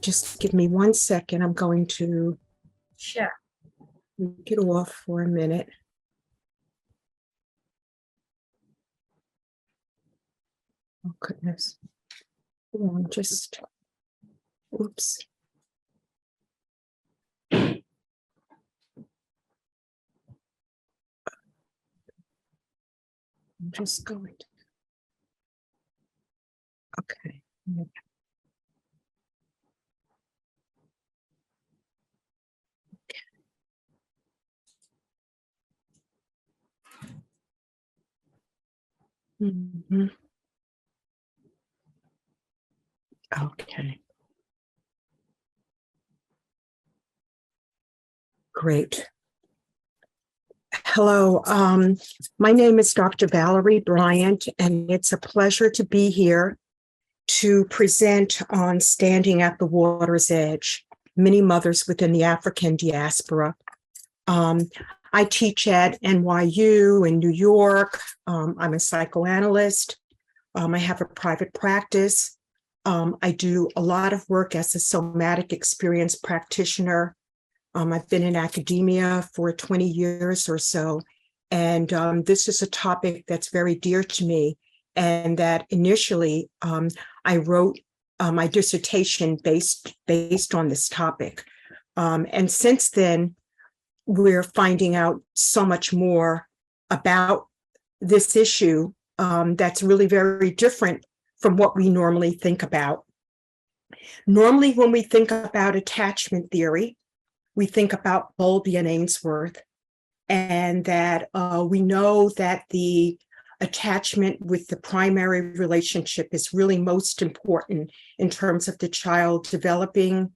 Just give me 1 second. I'm going to get off for a minute. Oh, goodness. Just, oops. I'm just going to, okay. Mhm. Okay. Great. Hello, my name is Dr. Valerie Bryant, and it's a pleasure to be here to present on Standing at the Water's Edge, Many Mothers Within the African Diaspora. I teach at NYU in New York. I'm a psychoanalyst. I have a private practice. I do a lot of work as a somatic experience practitioner. I've been in academia for 20 years or so, and this is a topic that's very dear to me, and that initially I wrote my dissertation based on this topic. And since then, we're finding out so much more about this issue that's really very different from what we normally think about. Normally, when we think about attachment theory, we think about Bowlby and Ainsworth, and that we know that the attachment with the primary relationship is really most important in terms of the child developing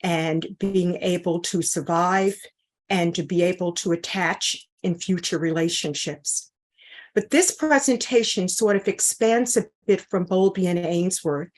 and being able to survive and to be able to attach in future relationships. But this presentation sort of expands a bit from Bowlby and Ainsworth,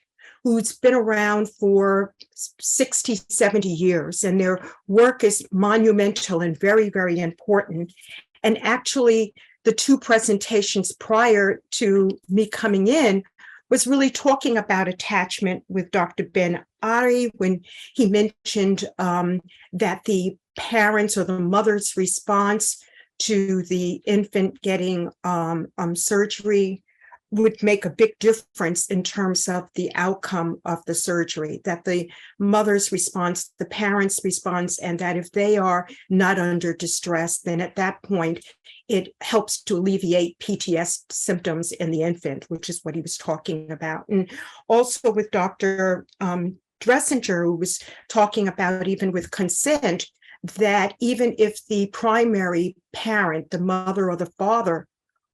who's been around for 60, 70 years, and their work is monumental and very, very important. And actually, the two presentations prior to me coming in was really talking about attachment with Dr. Ben Ari, when he mentioned that the parents or the mother's response to the infant getting surgery would make a big difference in terms of the outcome of the surgery, that the mother's response, the parents' response, and that if they are not under distress, then at that point, it helps to alleviate PTSD symptoms in the infant, which is what he was talking about. And also with Dr. Dressinger, who was talking about even with consent, that even if the primary parent, the mother or the father,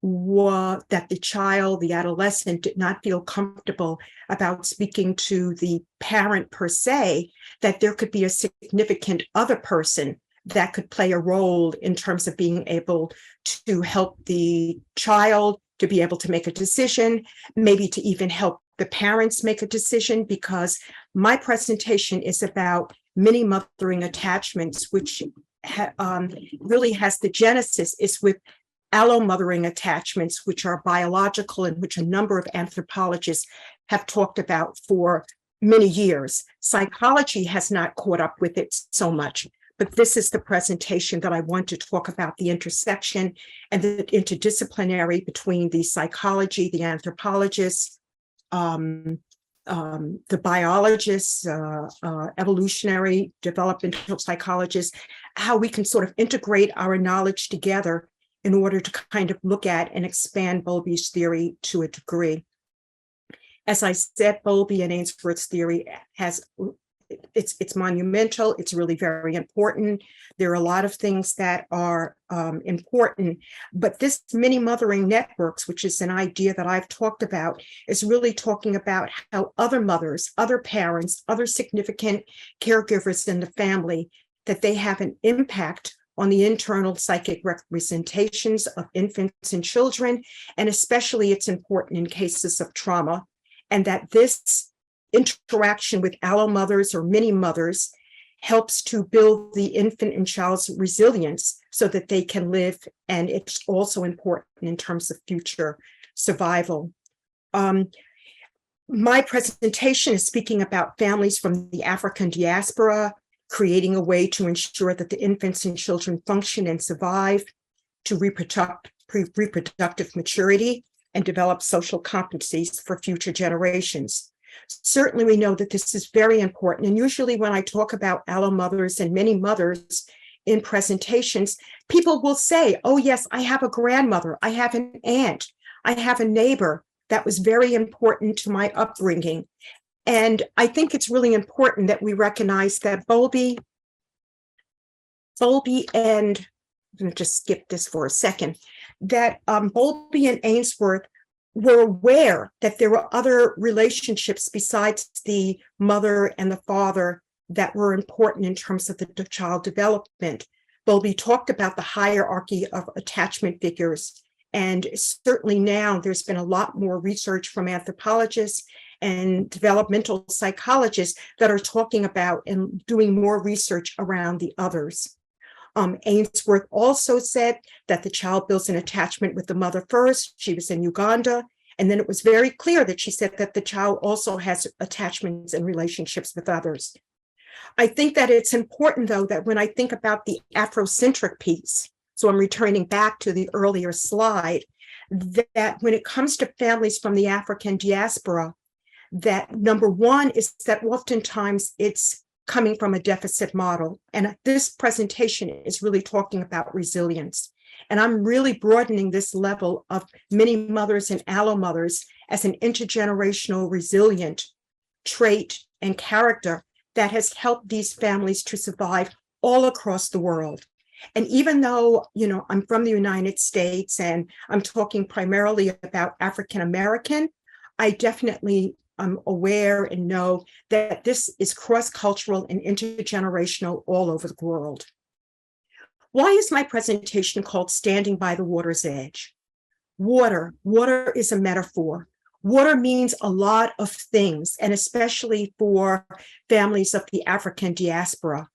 that the child, the adolescent, did not feel comfortable about speaking to the parent per se, that there could be a significant other person that could play a role in terms of being able to help the child to be able to make a decision, maybe to even help the parents make a decision, because my presentation is about many mothering attachments, which really has the genesis is with allomothering attachments, which are biological and which a number of anthropologists have talked about for many years. Psychology has not caught up with it so much, but this is the presentation that I want to talk about the intersection and the interdisciplinary between the psychology, the anthropologists, the biologists, evolutionary developmental psychologists, how we can sort of integrate our knowledge together in order to kind of look at and expand Bowlby's theory to a degree. As I said, Bowlby and Ainsworth's theory it's monumental. It's really very important. There are a lot of things that are important, but this many mothering networks, which is an idea that I've talked about, is really talking about how other mothers, other parents, other significant caregivers in the family, that they have an impact on the internal psychic representations of infants and children, and especially it's important in cases of trauma, and that this interaction with allomothers or mini mothers helps to build the infant and child's resilience so that they can live, and it's also important in terms of future survival. My presentation is speaking about families from the African diaspora, creating a way to ensure that the infants and children function and survive to reproductive maturity and develop social competencies for future generations. Certainly, we know that this is very important. And usually when I talk about allo mothers and many mothers in presentations, people will say, oh, yes, I have a grandmother, I have an aunt, I have a neighbor that was very important to my upbringing. And I think it's really important that we recognize that Bowlby and, I'm going to just skip this for a second, that Bowlby and Ainsworth were aware that there were other relationships besides the mother and the father that were important in terms of the child development. Bowlby talked about the hierarchy of attachment figures. And certainly now there's been a lot more research from anthropologists and developmental psychologists that are talking about and doing more research around the others. Ainsworth also said that the child builds an attachment with the mother first. She was in Uganda. And then it was very clear that she said that the child also has attachments and relationships with others. I think that it's important, though, that when I think about the Afrocentric piece, so I'm returning back to the earlier slide, that when it comes to families from the African diaspora, that number one is that oftentimes it's coming from a deficit model. And this presentation is really talking about resilience. And I'm really broadening this level of many mothers and allo mothers as an intergenerational resilient trait and character that has helped these families to survive all across the world. And even though, I'm from the United States and I'm talking primarily about African American, I definitely am aware and know that this is cross-cultural and intergenerational all over the world. Why is my presentation called Standing by the Water's Edge? Water is a metaphor. Water means a lot of things, and especially for families of the African diaspora.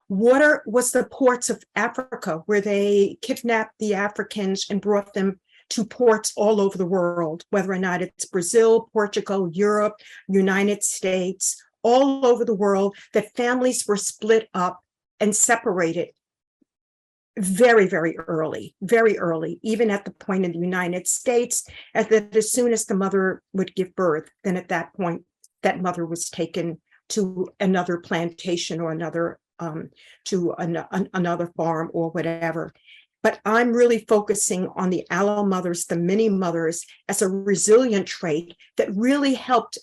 Water was the ports of Africa where they kidnapped the Africans and brought them to ports all over the world, whether or not it's Brazil, Portugal, Europe, United States, all over the world, that families were split up and separated very, very early, even at the point in the United States, as soon as the mother would give birth, then at that point, that mother was taken to another plantation or another farm or whatever. But I'm really focusing on the allo mothers, the many mothers, as a resilient trait that really helped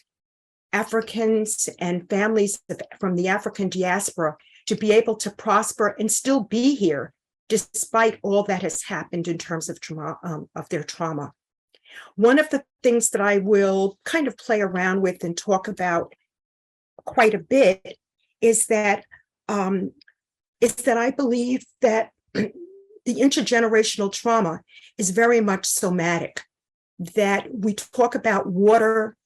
Africans and families from the African diaspora to be able to prosper and still be here, despite all that has happened in terms of trauma, of their trauma. One of the things that I will kind of play around with and talk about quite a bit is that I believe that the intergenerational trauma is very much somatic, that we talk about water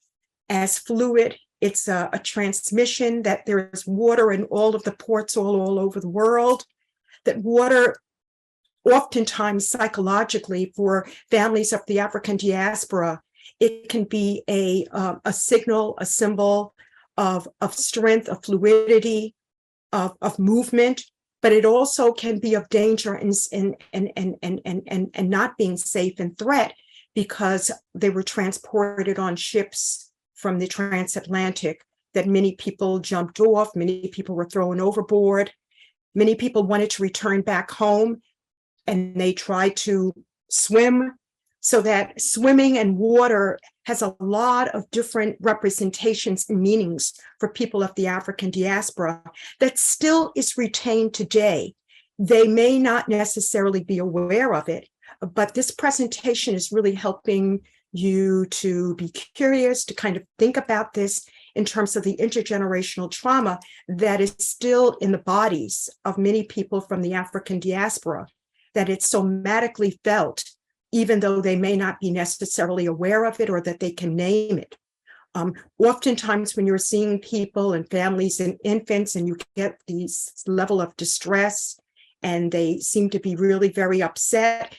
as fluid. It's a transmission, that there is water in all of the ports all over the world, that water oftentimes psychologically for families of the African diaspora, it can be a signal, a symbol of strength, of fluidity, of movement, but it also can be of danger and not being safe and threat because they were transported on ships from the transatlantic, that many people jumped off, many people were thrown overboard, many people wanted to return back home and they tried to swim. So that swimming and water has a lot of different representations and meanings for people of the African diaspora that still is retained today. They may not necessarily be aware of it, but this presentation is really helping you to be curious, to kind of think about this in terms of the intergenerational trauma that is still in the bodies of many people from the African diaspora, that it's somatically felt, even though they may not be necessarily aware of it or that they can name it. Oftentimes when you're seeing people and families and infants and you get this level of distress and they seem to be really very upset,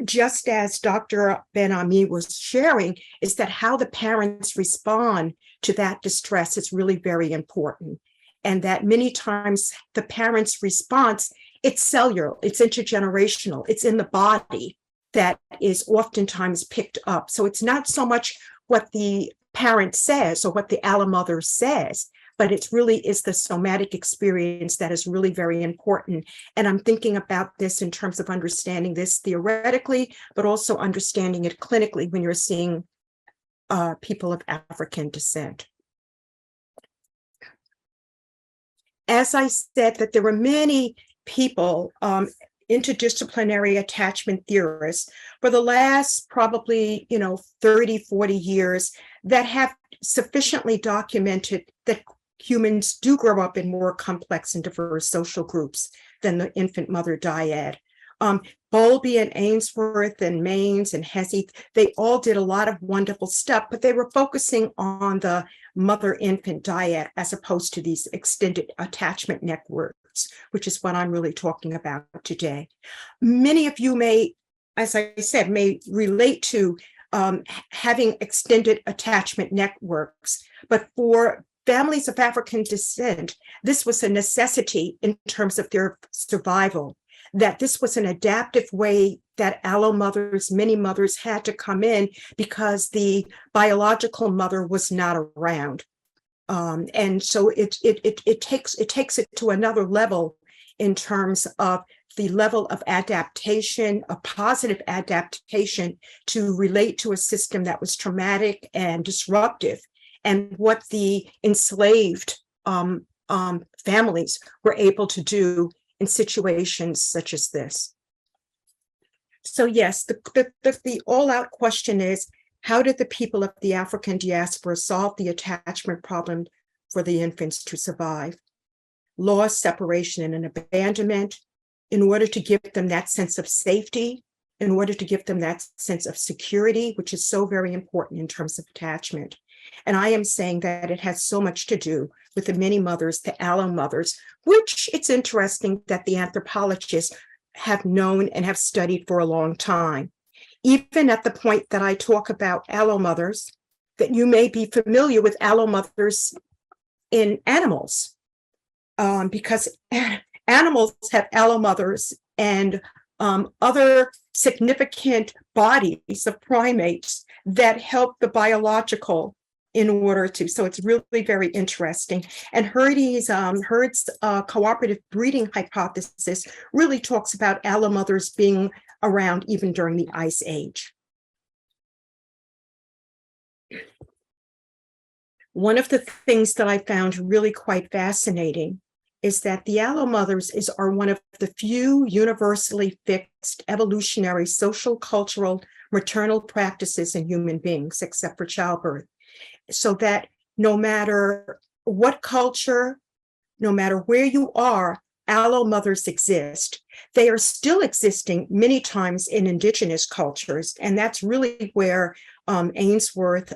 just as Dr. Ben-Ami was sharing, is that how the parents respond to that distress is really very important. And that many times the parents' response, it's cellular, it's intergenerational, it's in the body that is oftentimes picked up. So it's not so much what the parent says or what the allo mother says, but it really is the somatic experience that is really very important. And I'm thinking about this in terms of understanding this theoretically, but also understanding it clinically when you're seeing people of African descent. As I said, that there were many people, interdisciplinary attachment theorists for the last probably 30, 40 years that have sufficiently documented that humans do grow up in more complex and diverse social groups than the infant mother dyad. Bowlby and Ainsworth and Maines and Hesse, they all did a lot of wonderful stuff, but they were focusing on the mother-infant dyad as opposed to these extended attachment networks, which is what I'm really talking about today. Many of you may, as I said, may relate to having extended attachment networks, but for families of African descent, this was a necessity in terms of their survival, that this was an adaptive way that allo mothers, many mothers had to come in because the biological mother was not around. And so it takes it to another level in terms of the level of adaptation, a positive adaptation to relate to a system that was traumatic and disruptive, and what the enslaved families were able to do in situations such as this. So yes, the all-out question is, how did the people of the African diaspora solve the attachment problem for the infants to survive? Loss, separation, and abandonment, in order to give them that sense of safety, in order to give them that sense of security, which is so very important in terms of attachment. And I am saying that it has so much to do with the many mothers, the allo mothers, which it's interesting that the anthropologists have known and have studied for a long time. Even at the point that I talk about allo mothers, that you may be familiar with allo mothers in animals, because animals have allo mothers and other significant bodies of primates that help the biological in order to, so it's really very interesting. And Hurd's cooperative breeding hypothesis really talks about allo mothers being around even during the Ice Age. One of the things that I found really quite fascinating is that the allo mothers are one of the few universally fixed evolutionary social, cultural, maternal practices in human beings, except for childbirth. So that no matter what culture, no matter where you are, allo mothers exist. They are still existing many times in indigenous cultures, and that's really where Ainsworth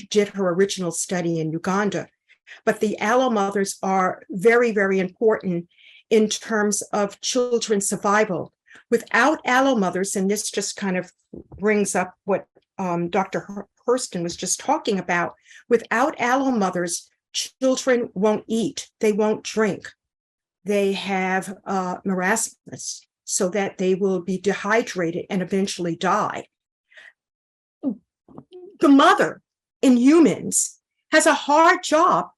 did her original study in Uganda. But the allo mothers are very, very important in terms of children's survival. Without allo mothers, and this just kind of brings up what Dr. Hurston was just talking about, without allo mothers, children won't eat, they won't drink. They have marasmus, so that they will be dehydrated and eventually die. The mother in humans has a hard job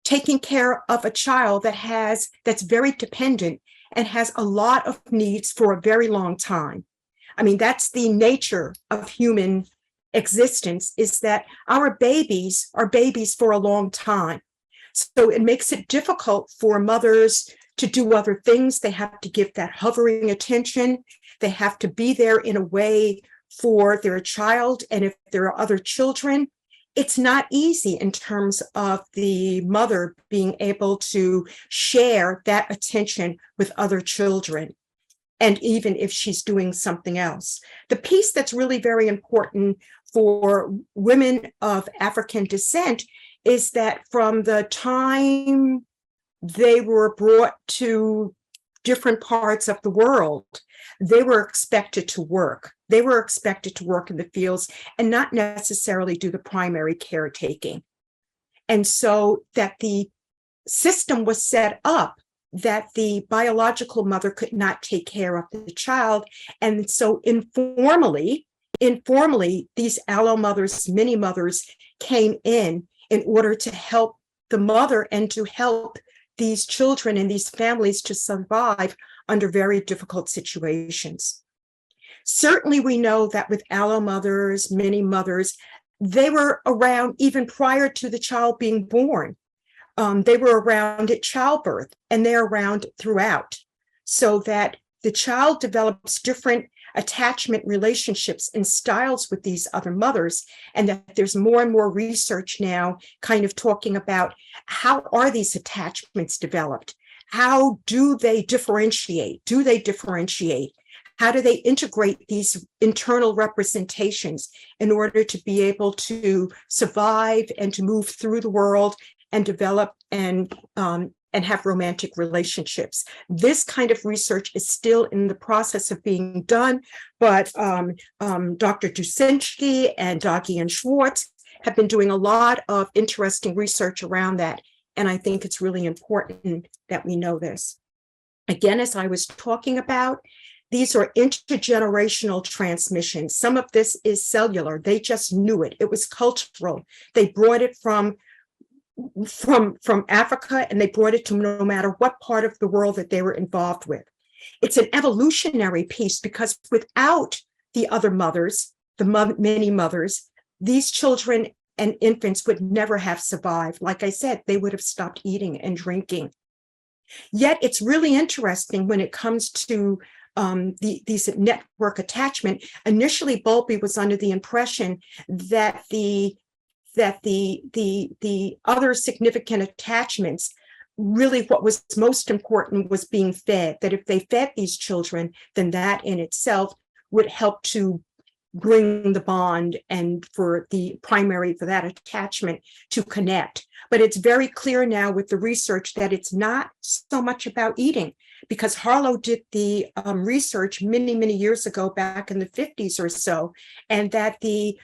taking care of a child that's very dependent and has a lot of needs for a very long time. I mean, that's the nature of human existence, is that our babies are babies for a long time. So it makes it difficult for mothers to do other things. They have to give that hovering attention. They have to be there in a way for their child. And if there are other children, it's not easy in terms of the mother being able to share that attention with other children. And even if she's doing something else. The piece that's really very important for women of African descent is that from the time they were brought to different parts of the world, they were expected to work. They were expected to work in the fields and not necessarily do the primary caretaking. And so that the system was set up that the biological mother could not take care of the child. And so informally, these allo mothers, mini mothers came in order to help the mother and to help these children and these families to survive under very difficult situations. Certainly, we know that with allo mothers, mini mothers, they were around even prior to the child being born. They were around at childbirth, and they're around throughout, so that the child develops different attachment relationships and styles with these other mothers, and that there's more and more research now kind of talking about how are these attachments developed? How do they differentiate? Do they differentiate? How do they integrate these internal representations in order to be able to survive and to move through the world and develop and have romantic relationships? This kind of research is still in the process of being done, but Dr. Dusinski and Doggy and Schwartz have been doing a lot of interesting research around that, and I think it's really important that we know this. Again, as I was talking about, these are intergenerational transmissions. Some of this is cellular. They just knew it. It was cultural. They brought it from Africa, and they brought it to no matter what part of the world that they were involved with. It's an evolutionary piece, because without the other mothers, the many mothers, these children and infants would never have survived. Like I said, they would have stopped eating and drinking. Yet it's really interesting when it comes to these network attachment. Initially, Bowlby was under the impression that the other significant attachments, really what was most important was being fed, that if they fed these children, then that in itself would help to bring the bond and for that attachment to connect. But it's very clear now with the research that it's not so much about eating, because Harlow did the research many years ago, back in the 50s or so, and that the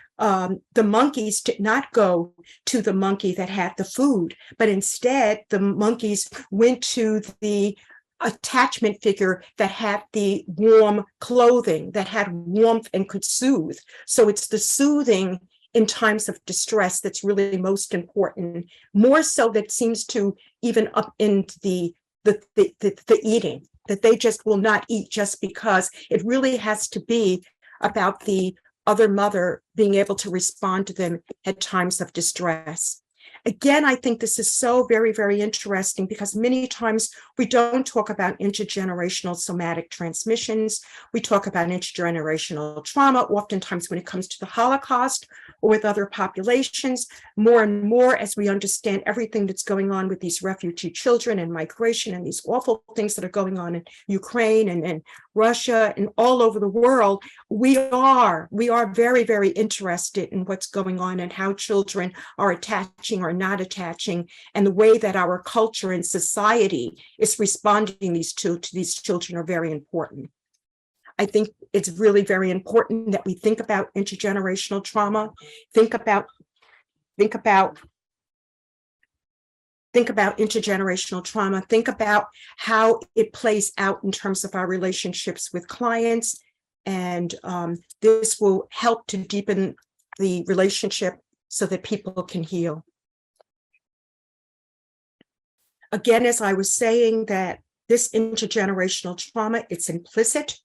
monkeys did not go to the monkey that had the food, but instead the monkeys went to the attachment figure that had the warm clothing, that had warmth and could soothe. So it's the soothing in times of distress that's really most important, more so that seems to even up into the eating, that they just will not eat just because. It really has to be about the other mother being able to respond to them at times of distress. Again, I think this is so very interesting, because many times we don't talk about intergenerational somatic transmissions. We talk about intergenerational trauma, oftentimes when it comes to the Holocaust or with other populations. More and more, as we understand everything that's going on with these refugee children and migration and these awful things that are going on in Ukraine and Russia and all over the world, we are very interested in what's going on and how children are attaching or not attaching, and the way that our culture and society is responding to these children are very important. I think it's really very important that we think about intergenerational trauma, think about intergenerational trauma, think about how it plays out in terms of our relationships with clients, and this will help to deepen the relationship so that people can heal. Again, as I was saying, that this intergenerational trauma, it's implicit.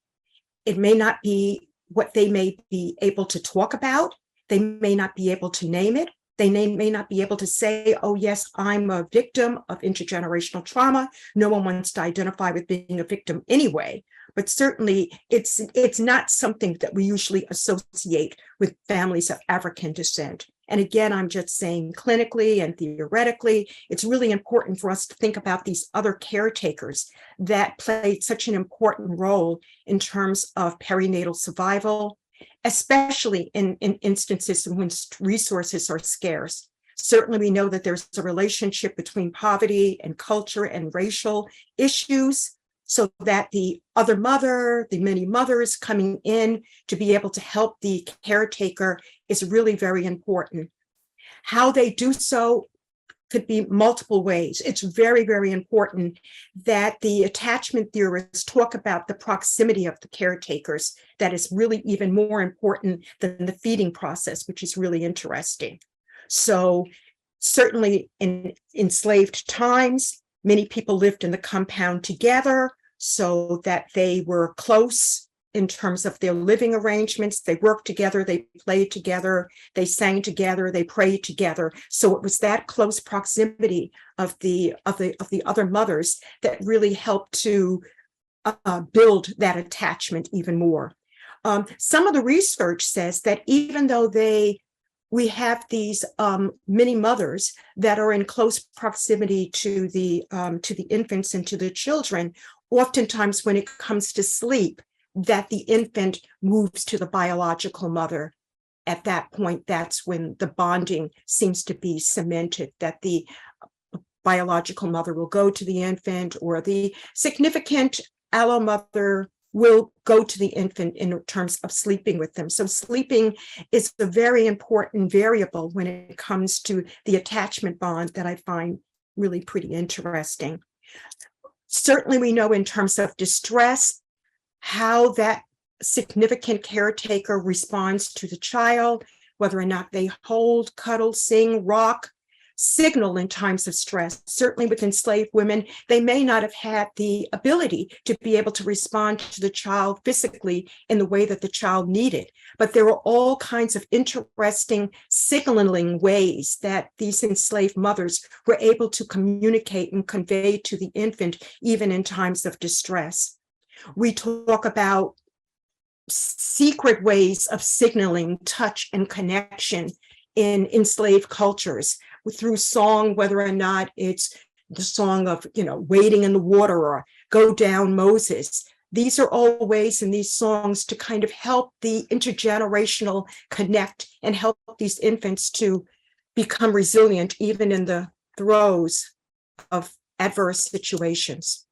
It may not be what they may be able to talk about. They may not be able to name it. They may not be able to say, oh, yes, I'm a victim of intergenerational trauma. No one wants to identify with being a victim anyway. But certainly, it's not something that we usually associate with families of African descent. And again, I'm just saying clinically and theoretically, it's really important for us to think about these other caretakers that played such an important role in terms of perinatal survival, especially in instances when resources are scarce. Certainly, we know that there's a relationship between poverty and culture and racial issues. so that the other mother, the many mothers coming in to be able to help the caretaker is really very important. How they do so could be multiple ways. It's very, very important that the attachment theorists talk about the proximity of the caretakers. That is really even more important than the feeding process, which is really interesting. So certainly in enslaved times, many people lived in the compound together so that they were close in terms of their living arrangements. They worked together, they played together, they sang together, they prayed together. So it was that close proximity of the other mothers that really helped to build that attachment even more. Some of the research says that even though we have these many mothers that are in close proximity to the infants and to the children, oftentimes when it comes to sleep, that the infant moves to the biological mother. At that point, that's when the bonding seems to be cemented, that the biological mother will go to the infant, or the significant allo mother will go to the infant in terms of sleeping with them. So sleeping is a very important variable when it comes to the attachment bond that I find really pretty interesting. Certainly, we know in terms of distress, how that significant caretaker responds to the child, whether or not they hold, cuddle, sing, rock, signal in times of stress. Certainly with enslaved women, they may not have had the ability to be able to respond to the child physically in the way that the child needed. But there were all kinds of interesting signaling ways that these enslaved mothers were able to communicate and convey to the infant, even in times of distress. We talk about secret ways of signaling touch and connection in enslaved cultures through song, whether or not it's the song of, wading in the water or Go Down Moses. These are all ways in these songs to kind of help the intergenerational connect and help these infants to become resilient, even in the throes of adverse situations.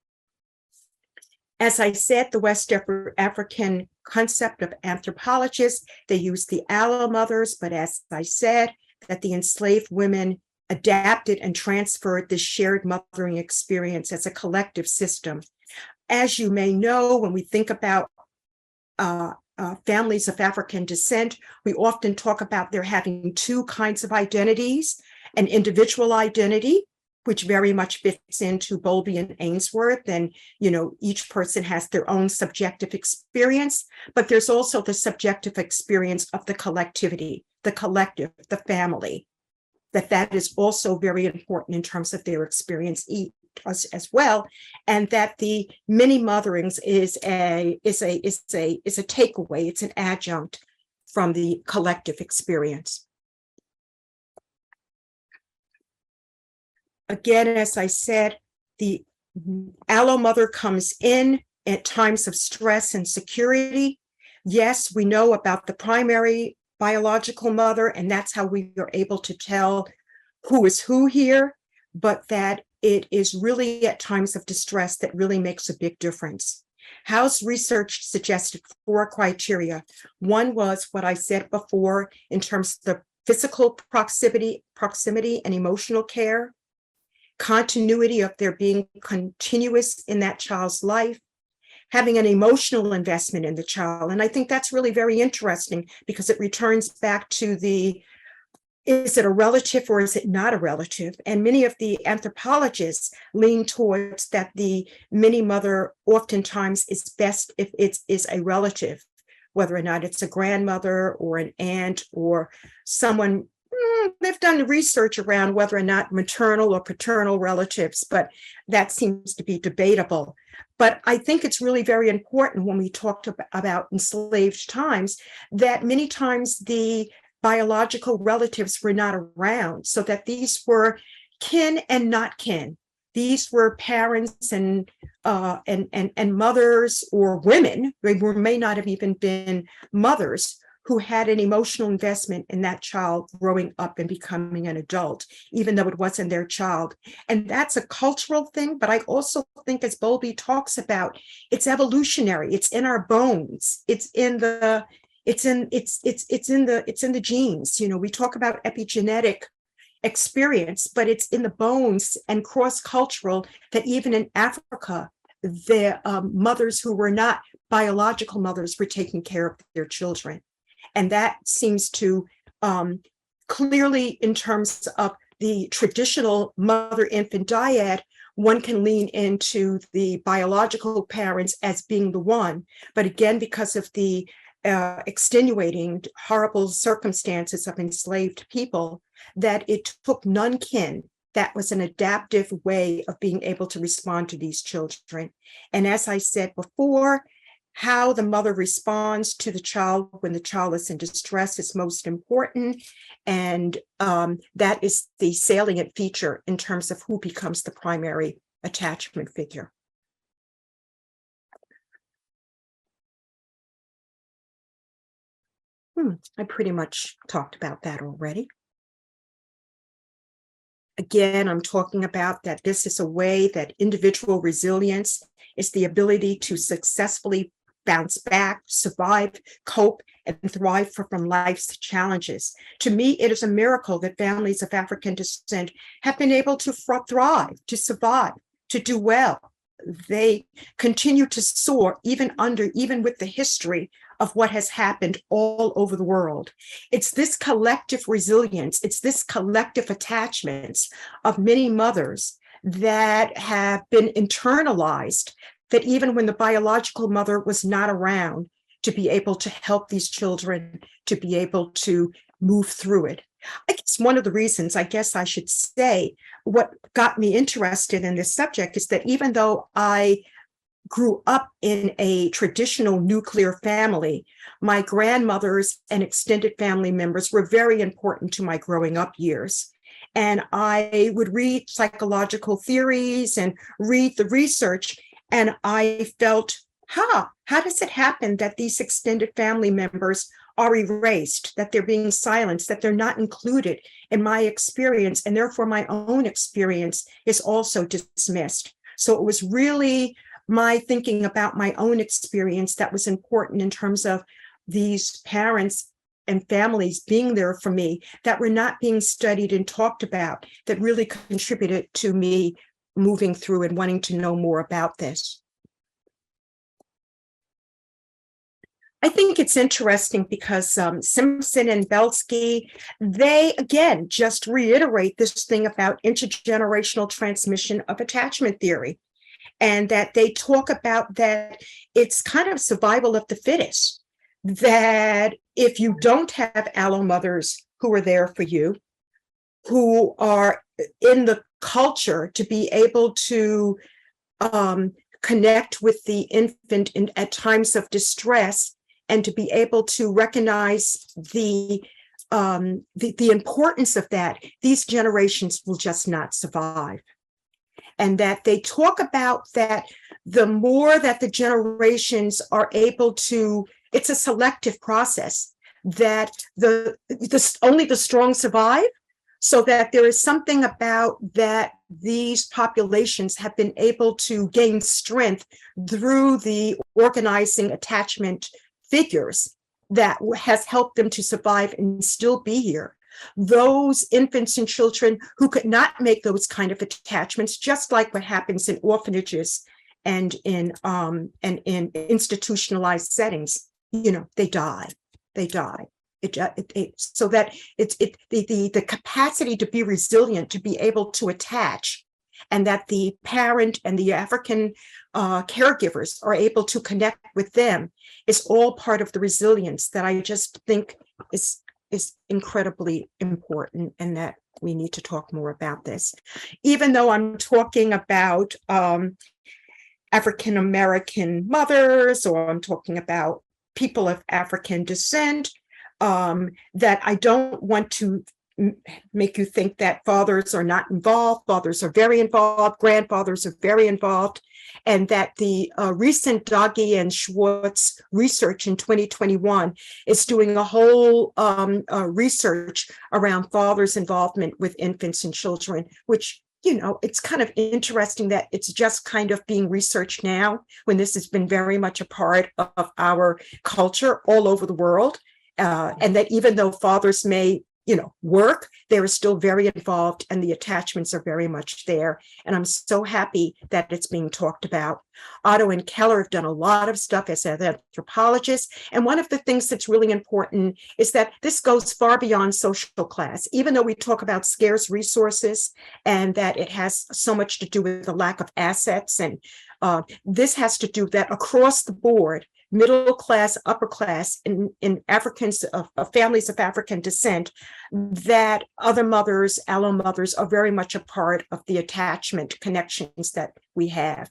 As I said, the West African concept of anthropologists, they use the allo mothers, but as I said, that the enslaved women adapted and transferred this shared mothering experience as a collective system. As you may know, when we think about families of African descent, we often talk about there having two kinds of identities: an individual identity, which very much fits into Bowlby and Ainsworth, and each person has their own subjective experience, but there's also the subjective experience of the collectivity, the collective, the family, that is also very important in terms of their experience as well, and that the many motherings is a takeaway, it's an adjunct from the collective experience. Again, as I said, the allo mother comes in at times of stress and security. Yes, we know about the primary biological mother, and that's how we are able to tell who is who here, but that it is really at times of distress that really makes a big difference. Howe's research suggested 4 criteria. One was what I said before in terms of the physical proximity and emotional care, continuity of there being continuous in that child's life, having an emotional investment in the child. And I think that's really very interesting because it returns back to is it a relative or is it not a relative? And many of the anthropologists lean towards that the mini mother oftentimes is best if it is a relative, whether or not it's a grandmother or an aunt or someone. They've done research around whether or not maternal or paternal relatives, but that seems to be debatable. But I think it's really very important when we talked about enslaved times that many times the biological relatives were not around, so that these were kin and not kin. These were parents and mothers or women, they may not have even been mothers, who had an emotional investment in that child growing up and becoming an adult, even though it wasn't their child. And that's a cultural thing, but I also think, as Bowlby talks about, it's evolutionary. It's in our bones. It's in the genes. You know, we talk about epigenetic experience, but it's in the bones and cross-cultural, that even in Africa, the mothers who were not biological mothers were taking care of their children. And that seems to clearly, in terms of the traditional mother-infant dyad, one can lean into the biological parents as being the one. But again, because of the extenuating, horrible circumstances of enslaved people, that it took nunkin. That was an adaptive way of being able to respond to these children. And as I said before, how the mother responds to the child when the child is in distress is most important. And that is the salient feature in terms of who becomes the primary attachment figure. I pretty much talked about that already. Again, I'm talking about that this is a way that individual resilience is the ability to successfully bounce back, survive, cope, and thrive from life's challenges. To me, it is a miracle that families of African descent have been able to thrive, to survive, to do well. They continue to soar even with the history of what has happened all over the world. It's this collective resilience, it's this collective attachments of many mothers that have been internalized, that even when the biological mother was not around, to be able to help these children, to be able to move through it. I guess one of the reasons, I guess I should say, what got me interested in this subject is that even though I grew up in a traditional nuclear family, my grandmothers and extended family members were very important to my growing up years. And I would read psychological theories and read the research, and I felt, how does it happen that these extended family members are erased, that they're being silenced, that they're not included in my experience, and therefore my own experience is also dismissed. So it was really my thinking about my own experience that was important in terms of these parents and families being there for me that were not being studied and talked about, that really contributed to me moving through and wanting to know more about this. I think it's interesting because Simpson and Belsky, they again just reiterate this thing about intergenerational transmission of attachment theory, and that they talk about that it's kind of survival of the fittest, that if you don't have allo mothers who are there for you, who are in the culture to be able to connect with the infant at times of distress, and to be able to recognize the importance of that, these generations will just not survive. And that they talk about that the more that the generations are able to, it's a selective process, that only the strong survive, so that there is something about that these populations have been able to gain strength through the organizing attachment figures that has helped them to survive and still be here. Those infants and children who could not make those kind of attachments, just like what happens in orphanages and in institutionalized settings, they die. So that the capacity to be resilient, to be able to attach, and that the parent and the African caregivers are able to connect with them, is all part of the resilience that I just think is incredibly important, and that we need to talk more about this. Even though I'm talking about African American mothers, or I'm talking about people of African descent, that I don't want to make you think that fathers are not involved. Fathers are very involved. Grandfathers are very involved. and that the recent Doggy and Schwartz research in 2021 is doing a whole research around fathers' involvement with infants and children, which, it's kind of interesting that it's just kind of being researched now when this has been very much a part of our culture all over the world. And that even though fathers may, work, they are still very involved and the attachments are very much there. And I'm so happy that it's being talked about. Otto and Keller have done a lot of stuff as anthropologists. And one of the things that's really important is that this goes far beyond social class, even though we talk about scarce resources and that it has so much to do with the lack of assets. And this has to do that across the board, middle class, upper class, in Africans, families of African descent, that other mothers, allo mothers, are very much a part of the attachment connections that we have.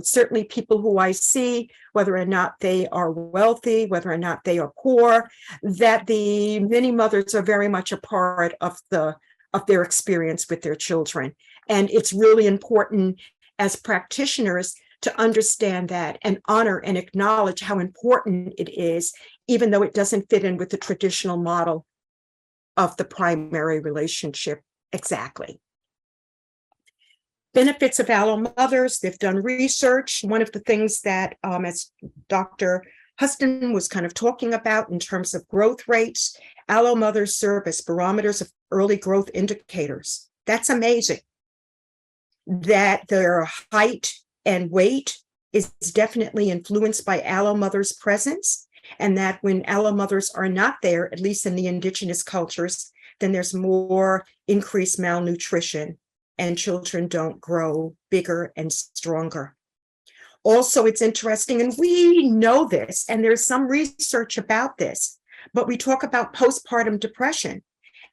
Certainly people who I see, whether or not they are wealthy, whether or not they are poor, that the many mothers are very much a part of their experience with their children. And it's really important as practitioners to understand that and honor and acknowledge how important it is, even though it doesn't fit in with the traditional model of the primary relationship exactly. Benefits of allo mothers, they've done research. One of the things that, as Dr. Huston was kind of talking about in terms of growth rates, allo mothers serve as barometers of early growth indicators. That's amazing. That their height and weight is definitely influenced by allo mothers' presence, and that when allo mothers are not there, at least in the indigenous cultures, then there's more increased malnutrition and children don't grow bigger and stronger. Also, it's interesting, and we know this, and there's some research about this, but we talk about postpartum depression,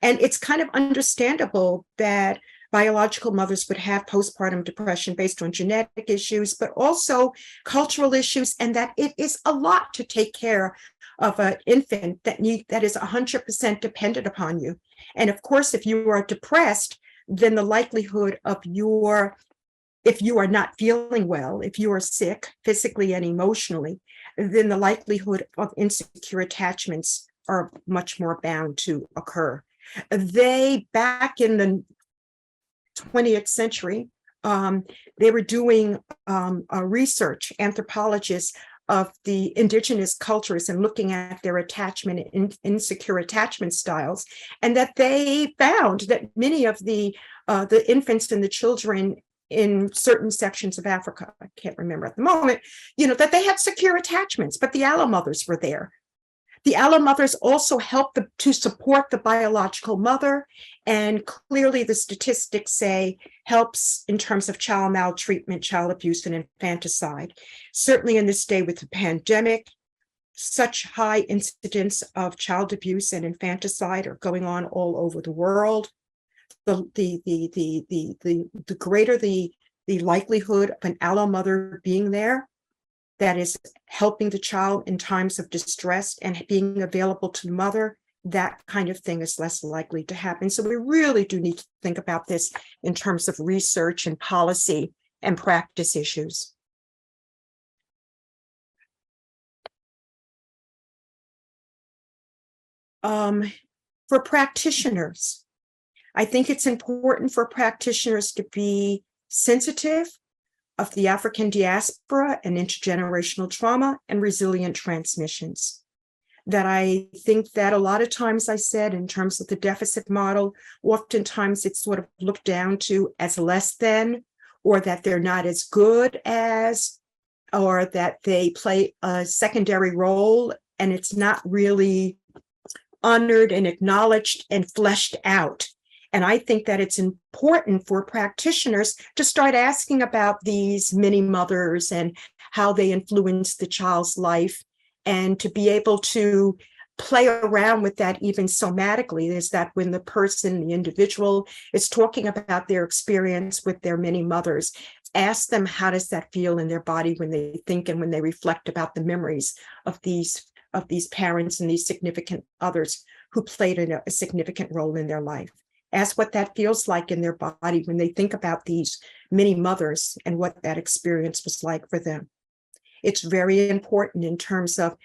and it's kind of understandable that biological mothers would have postpartum depression based on genetic issues, but also cultural issues, and that it is a lot to take care of an infant that is 100% dependent upon you. And of course, if you are depressed, then the likelihood of if you are not feeling well, if you are sick physically and emotionally, then the likelihood of insecure attachments are much more bound to occur. Back in the 20th century, they were doing research, anthropologists of the indigenous cultures and looking at their attachment and insecure attachment styles, and that they found that many of the infants and the children in certain sections of Africa, I can't remember at the moment, that they had secure attachments, but the allo mothers were there. The allo mothers also help to support the biological mother, and clearly the statistics say helps in terms of child maltreatment, child abuse, and infanticide. Certainly in this day with the pandemic, such high incidence of child abuse and infanticide are going on all over the world. The greater the likelihood of an allo mother being there, that is helping the child in times of distress and being available to the mother, that kind of thing is less likely to happen. So we really do need to think about this in terms of research and policy and practice issues. For practitioners, I think it's important for practitioners to be sensitive of the African diaspora and intergenerational trauma and resilient transmissions. That I think that a lot of times, I said, in terms of the deficit model, oftentimes it's sort of looked down to as less than, or that they're not as good as, or that they play a secondary role and it's not really honored and acknowledged and fleshed out. And I think that it's important for practitioners to start asking about these many mothers and how they influence the child's life, and to be able to play around with that even somatically. Is that when the person, the individual, is talking about their experience with their many mothers, ask them how does that feel in their body when they think and when they reflect about the memories of these parents and these significant others who played a significant role in their life. ask what that feels like in their body when they think about these many mothers and what that experience was like for them. It's very important in terms of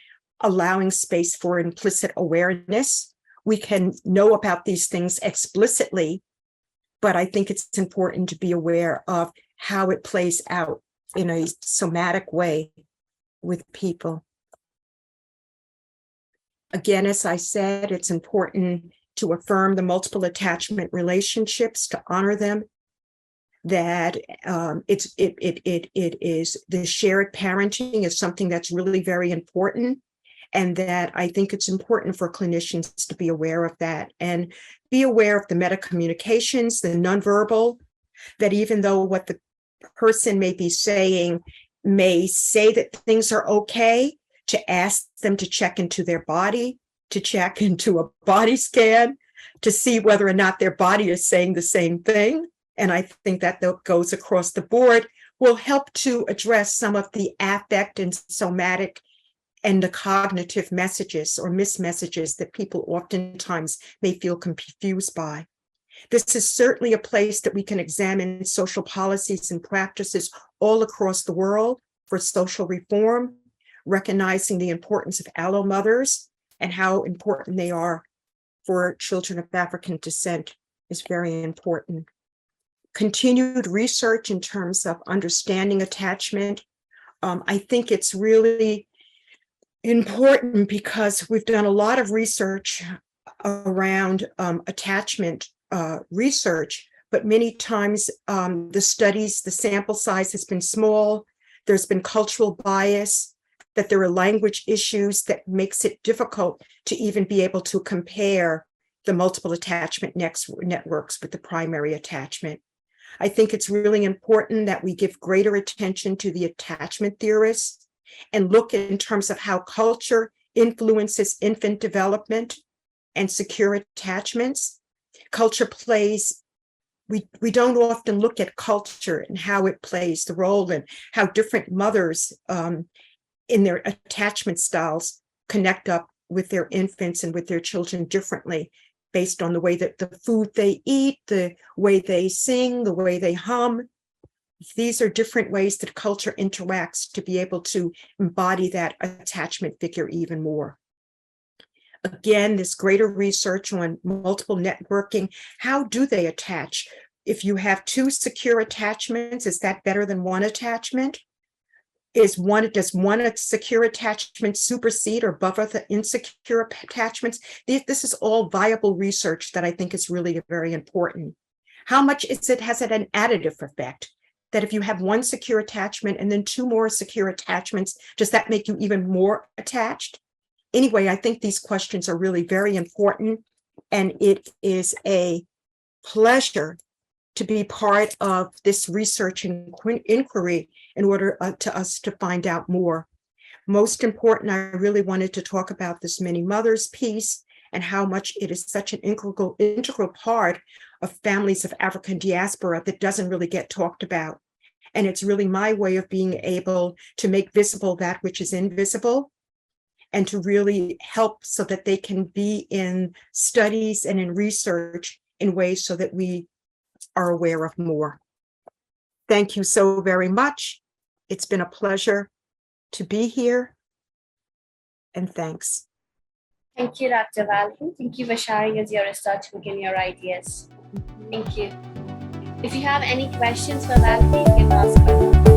allowing space for implicit awareness. We can know about these things explicitly, but I think it's important to be aware of how it plays out in a somatic way with people. Again, as I said, it's important to affirm the multiple attachment relationships, to honor them, that it is the shared parenting is something that's really very important, and that I think it's important for clinicians to be aware of that and be aware of the metacommunications, the nonverbal, that even though what the person may be saying may say that things are okay, to ask them to check into their body, to check into a body scan, to see whether or not their body is saying the same thing. And I think that goes across the board, will help to address some of the affect and somatic and the cognitive messages or mismessages that people oftentimes may feel confused by. This is certainly a place that we can examine social policies and practices all across the world for social reform, recognizing the importance of allo mothers and how important they are for children of African descent is very important. Continued research in terms of understanding attachment. I think it's really important because we've done a lot of research around attachment research, but many times the studies, the sample size has been small. There's been cultural bias, that there are language issues that makes it difficult to even be able to compare the multiple attachment networks with the primary attachment. I think it's really important that we give greater attention to the attachment theorists and look in terms of how culture influences infant development and secure attachments. Culture plays, we don't often look at culture and how it plays the role and how different mothers in their attachment styles connect up with their infants and with their children differently, based on the way that the food they eat, the way they sing, the way they hum. These are different ways that culture interacts to be able to embody that attachment figure even more. Again, this greater research on multiple networking. How do they attach? If you have two secure attachments, is that better than one attachment? Does one secure attachment supersede or buffer the insecure attachments? This is all viable research that I think is really very important. How much has it an additive effect? That if you have one secure attachment and then two more secure attachments, does that make you even more attached? Anyway, I think these questions are really very important, and it is a pleasure to be part of this research and inquiry in order to us to find out more. Most important, I really wanted to talk about this Manymothers piece and how much it is such an integral part of families of African diaspora that doesn't really get talked about. And it's really my way of being able to make visible that which is invisible, and to really help so that they can be in studies and in research in ways so that we are aware of more. Thank you so very much. It's been a pleasure to be here, and thanks. Thank you, Dr. Valerie. Thank you for sharing us your research book and your ideas. Thank you. If you have any questions for Valerie, you can ask her.